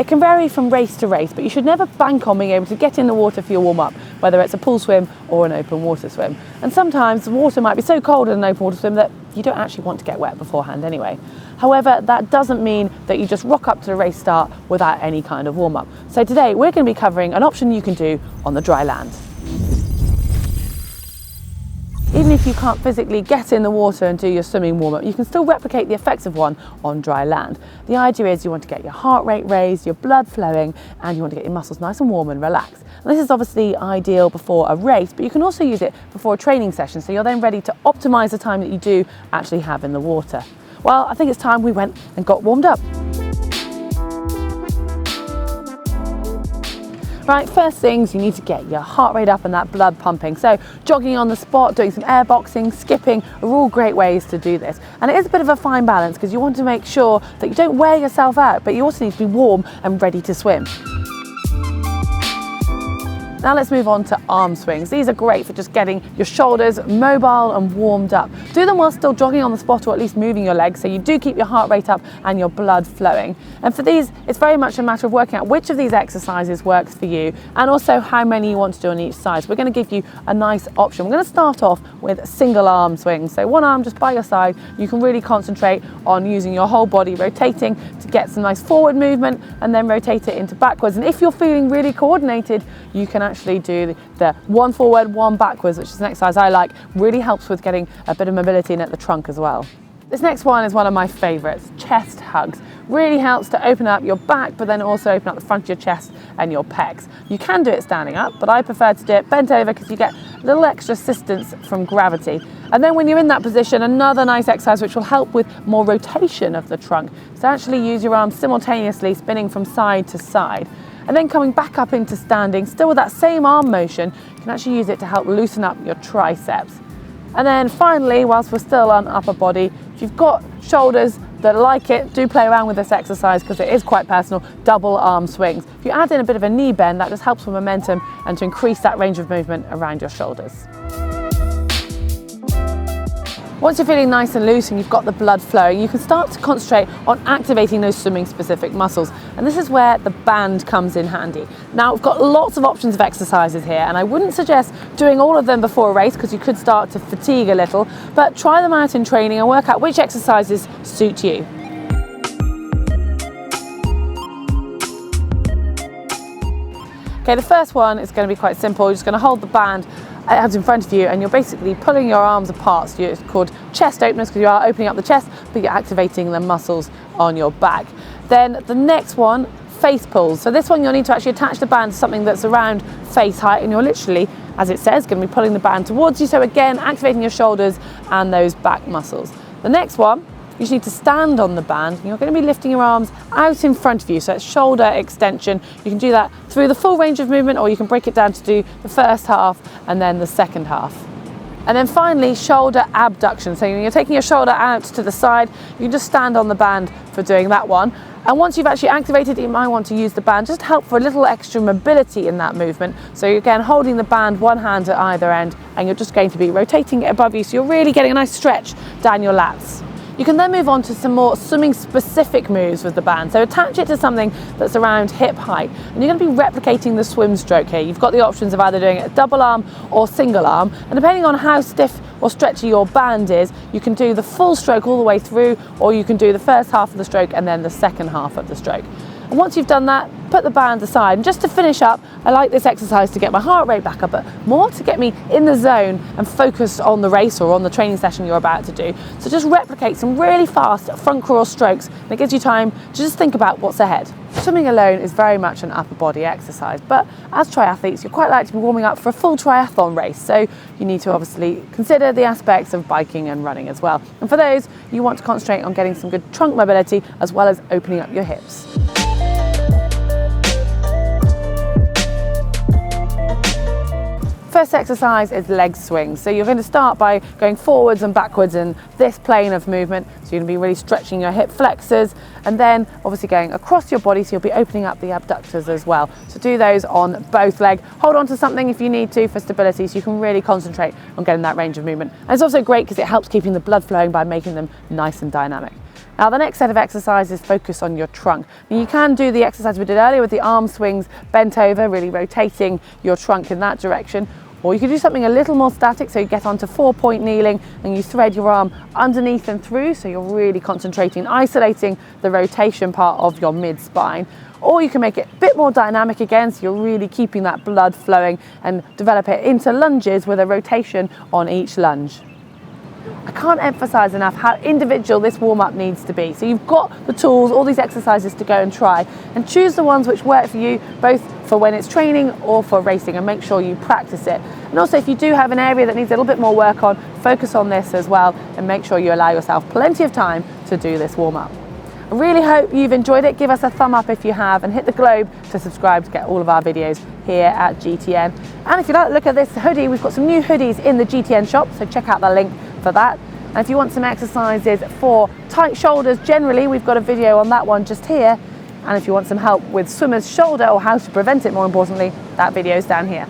It can vary from race to race, but you should never bank on being able to get in the water for your warm-up, whether it's a pool swim or an open water swim. And sometimes the water might be so cold in an open water swim that you don't actually want to get wet beforehand anyway. However, that doesn't mean that you just rock up to the race start without any kind of warm-up. So today we're going to be covering an option you can do on the dry land. Even if you can't physically get in the water and do your swimming warm-up, you can still replicate the effects of one on dry land. The idea is you want to get your heart rate raised, your blood flowing, and you want to get your muscles nice and warm and relaxed. And this is obviously ideal before a race, but you can also use it before a training session, so you're then ready to optimise the time that you do actually have in the water. Well, I think it's time we went and got warmed up. Right, first things, you need to get your heart rate up and that blood pumping. So jogging on the spot, doing some air boxing, skipping are all great ways to do this. And it is a bit of a fine balance because you want to make sure that you don't wear yourself out, but you also need to be warm and ready to swim. Now let's move on to arm swings. These are great for just getting your shoulders mobile and warmed up. Do them while still jogging on the spot or at least moving your legs so you do keep your heart rate up and your blood flowing. And for these, it's very much a matter of working out which of these exercises works for you and also how many you want to do on each side. So we're going to give you a nice option. We're going to start off with single arm swings. So one arm just by your side. You can really concentrate on using your whole body, rotating to get some nice forward movement and then rotate it into backwards. And if you're feeling really coordinated, you can actually do the one forward, one backwards, which is an exercise I like. Really helps with getting a bit of mobility in at the trunk as well. This next one is one of my favorites, chest hugs. Really helps to open up your back, but then also open up the front of your chest and your pecs. You can do it standing up, but I prefer to do it bent over because you get a little extra assistance from gravity. And then when you're in that position, another nice exercise which will help with more rotation of the trunk. So actually use your arms simultaneously, spinning from side to side. And then coming back up into standing, still with that same arm motion, you can actually use it to help loosen up your triceps. And then finally, whilst we're still on upper body, if you've got shoulders that like it, do play around with this exercise because it is quite personal, double arm swings. If you add in a bit of a knee bend, that just helps with momentum and to increase that range of movement around your shoulders. Once you're feeling nice and loose and you've got the blood flowing, you can start to concentrate on activating those swimming specific muscles. And this is where the band comes in handy. Now, we've got lots of options of exercises here, and I wouldn't suggest doing all of them before a race because you could start to fatigue a little, but try them out in training and work out which exercises suit you. Okay, the first one is going to be quite simple. You're just going to hold the band out in front of you and you're basically pulling your arms apart. So it's called chest openers because you are opening up the chest, but you're activating the muscles on your back. Then the next one, face pulls. So this one you'll need to actually attach the band to something that's around face height and you're literally, as it says, going to be pulling the band towards you. So again, activating your shoulders and those back muscles. The next one, you just need to stand on the band and you're going to be lifting your arms out in front of you, so it's shoulder extension. You can do that through the full range of movement or you can break it down to do the first half and then the second half. And then finally, shoulder abduction. So when you're taking your shoulder out to the side, you can just stand on the band for doing that one. And once you've actually activated it, you might want to use the band just to help for a little extra mobility in that movement. So you're again holding the band, one hand at either end, and you're just going to be rotating it above you. So you're really getting a nice stretch down your lats. You can then move on to some more swimming specific moves with the band. So attach it to something that's around hip height and you're going to be replicating the swim stroke here. You've got the options of either doing it double arm or single arm, and depending on how stiff or stretchy your band is, you can do the full stroke all the way through or you can do the first half of the stroke and then the second half of the stroke. And once you've done that, put the band aside. And just to finish up, I like this exercise to get my heart rate back up, but more to get me in the zone and focused on the race or on the training session you're about to do. So just replicate some really fast front crawl strokes and it gives you time to just think about what's ahead. Swimming alone is very much an upper body exercise, but as triathletes, you're quite likely to be warming up for a full triathlon race. So you need to obviously consider the aspects of biking and running as well. And for those, you want to concentrate on getting some good trunk mobility as well as opening up your hips. First exercise is leg swings. So you're going to start by going forwards and backwards in this plane of movement. So you're going to be really stretching your hip flexors and then obviously going across your body. So you'll be opening up the abductors as well. So do those on both legs. Hold on to something if you need to for stability so you can really concentrate on getting that range of movement. And it's also great because it helps keeping the blood flowing by making them nice and dynamic. Now the next set of exercises focus on your trunk. Now you can do the exercise we did earlier with the arm swings bent over, really rotating your trunk in that direction. Or you could do something a little more static, so you get onto 4-point kneeling and you thread your arm underneath and through, so you're really concentrating, isolating the rotation part of your mid-spine. Or you can make it a bit more dynamic again, so you're really keeping that blood flowing and develop it into lunges with a rotation on each lunge. I can't emphasize enough how individual this warm-up needs to be. So you've got the tools, all these exercises to go and try, and choose the ones which work for you, both for when it's training or for racing, and make sure you practice it. And also, if you do have an area that needs a little bit more work on, focus on this as well, and make sure you allow yourself plenty of time to do this warm-up. I really hope you've enjoyed it. Give us a thumb up if you have, and hit the globe to subscribe to get all of our videos here at GTN. And if you like to look at this hoodie, we've got some new hoodies in the GTN shop, so check out the link for that. And if you want some exercises for tight shoulders generally, we've got a video on that one just here. And if you want some help with swimmer's shoulder, or how to prevent it more importantly, that video is down here.